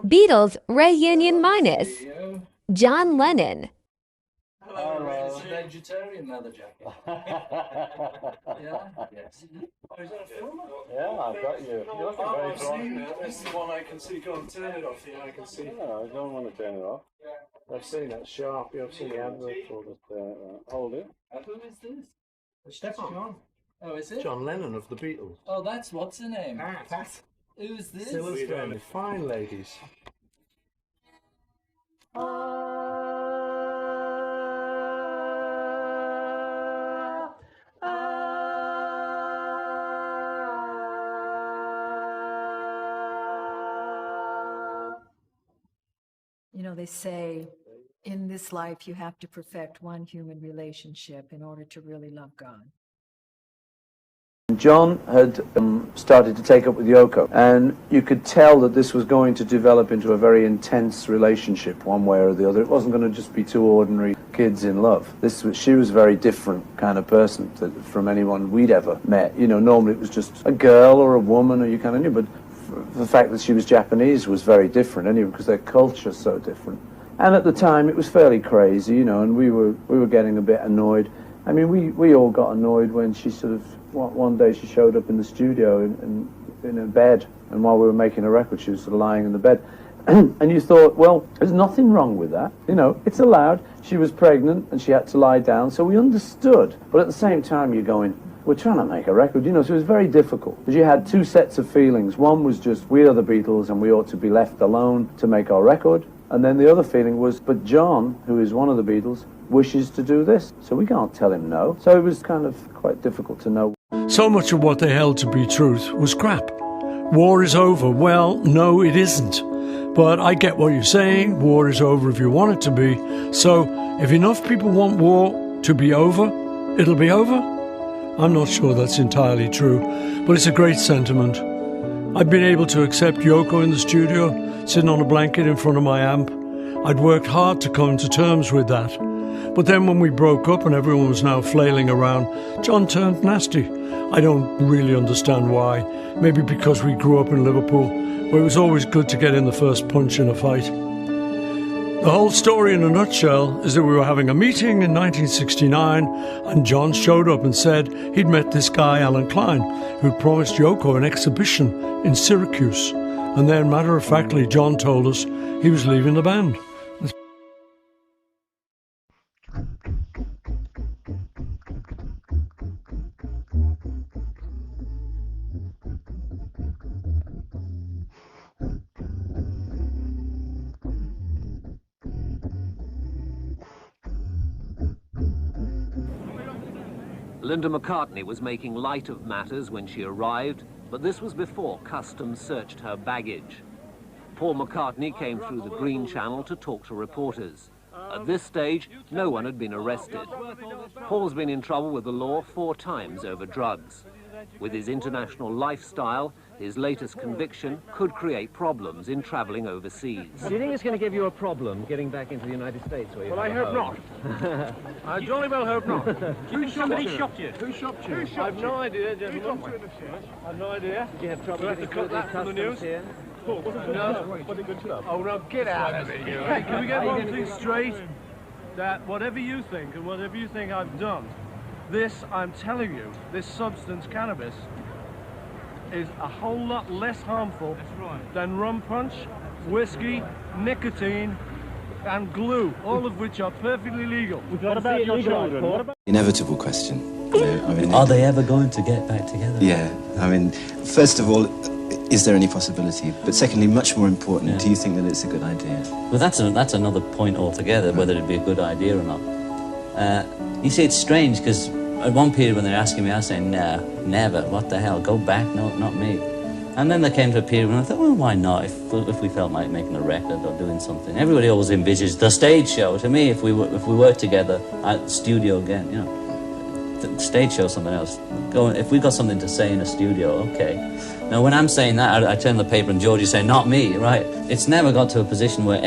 Beatles reunion minus John Lennon. Hello, it's a vegetarian leather jacket. Yeah? Yes. Oh, is that a film? Yeah, I've got you. You're looking very I've seen it. This is the one I can see. Go on, turn it off. Yeah, I can see. No, I don't want to turn it off. I've seen it. Sharp. You've seen the advert for it. Hold it. Who is this? Stefan. John. Oh, is it? John Lennon of the Beatles. Oh, that's what's her name? Pat. Who's this? Silverstone. Fine ladies. You know, they say in this life you have to perfect one human relationship in order to really love God. John had started to take up with Yoko, and you could tell that this was going to develop into a very intense relationship one way or the other. It wasn't going to just be two ordinary kids in love. She was a very different kind of person from anyone we'd ever met. You know, normally it was just a girl or a woman, or you kind of knew, but the fact that she was Japanese was very different anyway, because their culture's so different. And at the time it was fairly crazy, you know, and we were getting a bit annoyed. I mean, we all got annoyed when she sort of, one day she showed up in the studio in a bed, and while we were making a record she was sort of lying in the bed. And you thought, well, there's nothing wrong with that, you know, it's allowed. She was pregnant and she had to lie down, so we understood. But at the same time you're going, we're trying to make a record, you know, so it was very difficult. Because you had two sets of feelings. One was just, we are the Beatles and we ought to be left alone to make our record. And then the other feeling was, but John, who is one of the Beatles, wishes to do this, so we can't tell him no. So it was kind of quite difficult to know. So much of what they held to be truth was crap. War is over. Well, no, it isn't. But I get what you're saying. War is over if you want it to be. So if enough people want war to be over, it'll be over? I'm not sure that's entirely true, but it's a great sentiment. I've been able to accept Yoko in the studio, sitting on a blanket in front of my amp. I'd worked hard to come to terms with that. But then when we broke up and everyone was now flailing around, John turned nasty. I don't really understand why. Maybe because we grew up in Liverpool, where it was always good to get in the first punch in a fight. The whole story in a nutshell is that we were having a meeting in 1969 and John showed up and said he'd met this guy, Alan Klein, who'd promised Yoko an exhibition in Syracuse. And then, matter-of-factly, John told us he was leaving the band. Linda McCartney was making light of matters when she arrived, but this was before customs searched her baggage. Paul McCartney came through the Green Channel to talk to reporters. At this stage, no one had been arrested. Paul's been in trouble with the law 4 times over drugs. With his international lifestyle, his latest conviction could create problems in travelling overseas. Do you think it's going to give you a problem getting back into the United States? Well, I hope not. I jolly well hope not. Somebody shot you. Who shot you? I've no idea, gentlemen. I've no idea. Do you have trouble Do I have to getting cut through that from the news? Here? No. Was it good stuff? Oh, no, get out of it, you. Hey, can we get one thing straight? That whatever you think and whatever you think I've done, this, I'm telling you, this substance, cannabis, is a whole lot less harmful than rum punch, whiskey, nicotine, and glue, all of which are perfectly legal. What about your children? Inevitable question. You know, I mean, are they ever going to get back together? Yeah, I mean, first of all, is there any possibility? But secondly, much more important, do you think that it's a good idea? Well, that's another point altogether, whether it'd be a good idea or not. You see, it's strange, because at one period when they're asking me, I was saying, no, never, what the hell, go back, no, not me. And then there came to a period when I thought, well, why not, if we felt like making a record or doing something. Everybody always envisages the stage show. To me, if we worked together at the studio again, you know, the stage show something else. If we got something to say in a studio, okay. Now, when I'm saying that, I turn the paper and Georgie's saying, not me, right? It's never got to a position where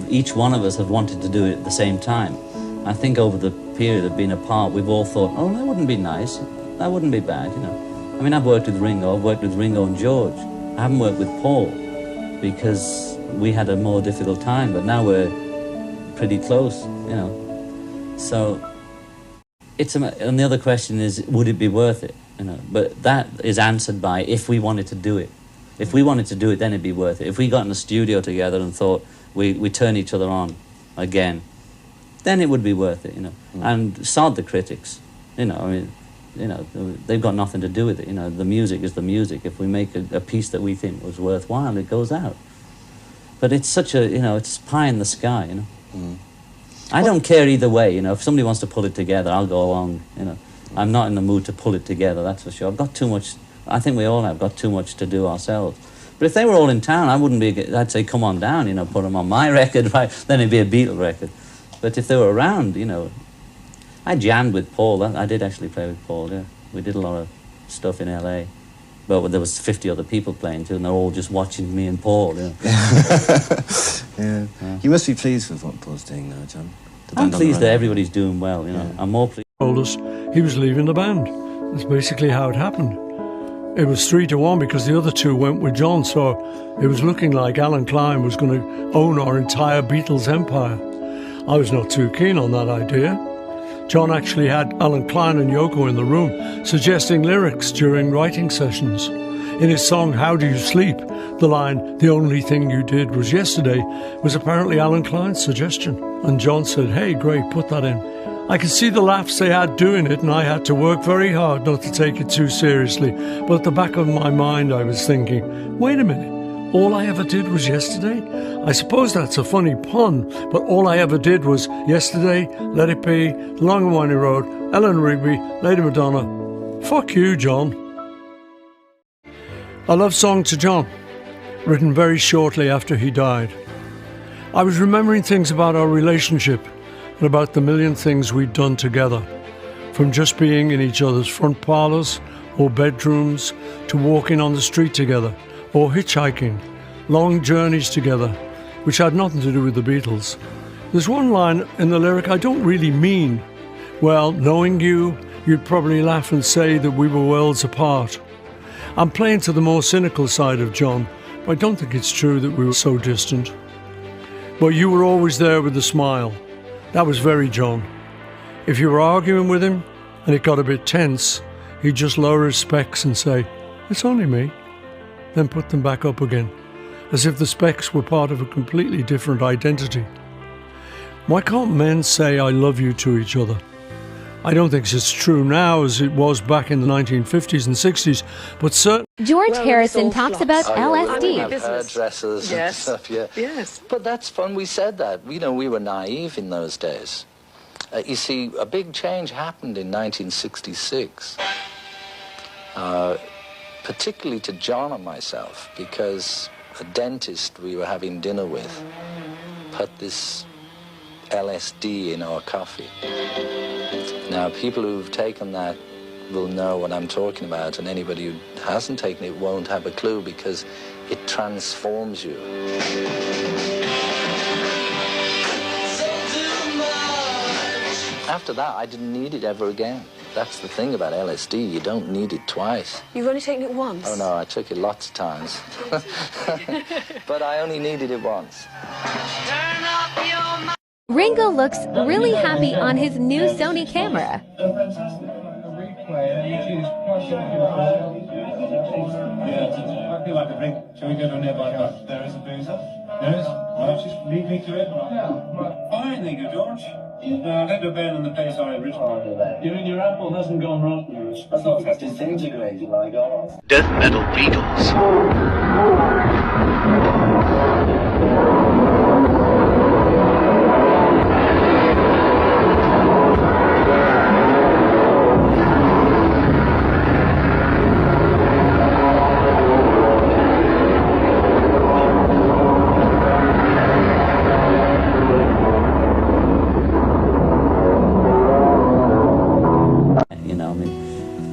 each one of us have wanted to do it at the same time. I think over the period of being apart, we've all thought, oh, that wouldn't be nice. That wouldn't be bad, you know. I mean, I've worked with Ringo and George. I haven't worked with Paul because we had a more difficult time, but now we're pretty close, you know. So, and the other question is, would it be worth it? You know, but that is answered by if we wanted to do it. If we wanted to do it, then it'd be worth it. If we got in the studio together and thought we turn each other on again, then it would be worth it, you know. And sod the critics, you know. I mean, you know, they've got nothing to do with it. You know, the music is the music. If we make a piece that we think was worthwhile, it goes out. But it's such a, you know, it's pie in the sky, you know. I don't care either way, you know. If somebody wants to pull it together, I'll go along, you know. I'm not in the mood to pull it together, that's for sure. I've got too much, I think we all have got too much to do ourselves. But if they were all in town, I wouldn't be, I'd say, come on down, you know, put them on my record, right? Then it'd be a Beatle record. But if they were around, you know, I jammed with Paul. I did actually play with Paul, yeah. We did a lot of stuff in LA. But there was 50 other people playing too, and they're all just watching me and Paul, you know. Yeah. You must be pleased with what Paul's doing now, John. I'm pleased that everybody's doing well, you know. Yeah. I'm more pleased. Told us he was leaving the band. That's basically how it happened. It was 3-1 because the other two went with John, so it was looking like Alan Klein was going to own our entire Beatles empire. I was not too keen on that idea. John actually had Alan Klein and Yoko in the room, suggesting lyrics during writing sessions. In his song How Do You Sleep, the line, "The only thing you did was yesterday," was apparently Alan Klein's suggestion. And John said, "Hey, great, put that in." I could see the laughs they had doing it, and I had to work very hard not to take it too seriously. But at the back of my mind, I was thinking, wait a minute, all I ever did was yesterday? I suppose that's a funny pun, but all I ever did was yesterday, Let It Be, The Long and Winding Road, Eleanor Rigby, Lady Madonna. Fuck you, John. A love song to John, written very shortly after he died. I was remembering things about our relationship and about the million things we'd done together, from just being in each other's front parlours or bedrooms to walking on the street together or hitchhiking, long journeys together, which had nothing to do with the Beatles. There's one line in the lyric I don't really mean. Well, knowing you, you'd probably laugh and say that we were worlds apart. I'm playing to the more cynical side of John, but I don't think it's true that we were so distant. But you were always there with a smile. That was very John. If you were arguing with him and it got a bit tense, he'd just lower his specs and say, "It's only me," then put them back up again, as if the specs were part of a completely different identity. Why can't men say "I love you" to each other? I don't think it's true now as it was back in the 1950s and 60s, but certainly... George Harrison talks about LSD. Hairdressers and stuff, yeah. Yes. But that's fun, we said that. You know, we were naive in those days. You see, a big change happened in 1966, particularly to John and myself, because a dentist we were having dinner with put this LSD in our coffee. Now, people who've taken that will know what I'm talking about, and anybody who hasn't taken it won't have a clue because it transforms you. After that, I didn't need it ever again. That's the thing about LSD, you don't need it twice. You've only taken it once? Oh, no, I took it lots of times. But I only needed it once. Ringo looks really happy on his new Sony camera. I feel like a drink. Shall we go to a nearby bar? There is a boozer. There is? Right, just lead me to it. Yeah, right. Fine, thank you, George. Let the band and the place are original. You mean your apple hasn't gone rotten? That's not just disintegrated like ours. Death Metal Beatles.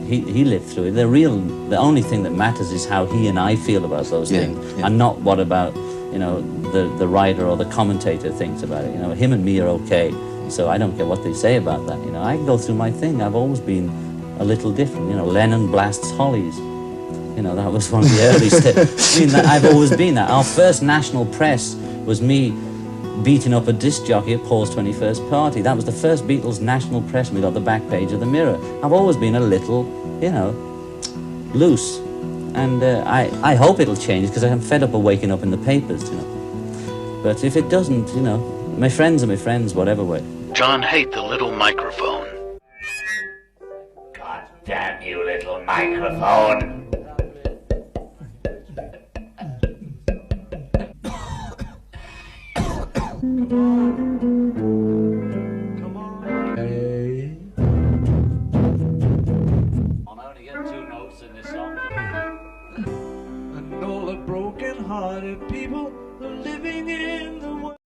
He lived through it. The only thing that matters is how he and I feel about those things, and not what about, you know, the writer or the commentator thinks about it. You know, him and me are okay, so I don't care what they say about that. You know, I go through my thing. I've always been a little different. You know, Lennon blasts Hollies. You know, that was one of the early steps. I mean, I've always been that. Our first national press was me beating up a disc jockey at Paul's 21st party. That was the first Beatles national press, and we got the back page of the Mirror. I've always been a little, you know, loose. And I hope it'll change, because I'm fed up of waking up in the papers, you know. But if it doesn't, you know, my friends are my friends, whatever way. John hate the little microphone. God damn you, little microphone! I'll only get 2 notes in this song. And all the broken-hearted people are living in the world.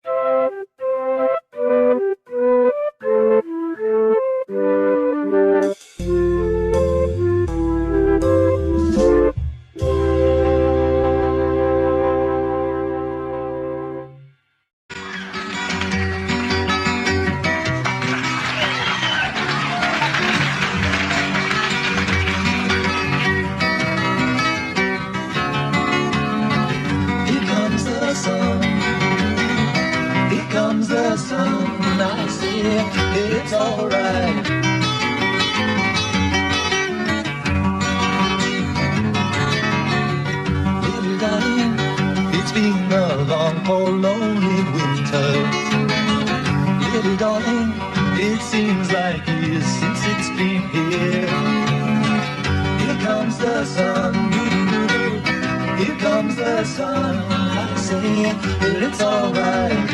I say it's alright. Little darling, it's been a long, cold, lonely winter. Little darling, it seems like years since it's been here. Here comes the sun, here comes the sun. I say it's alright.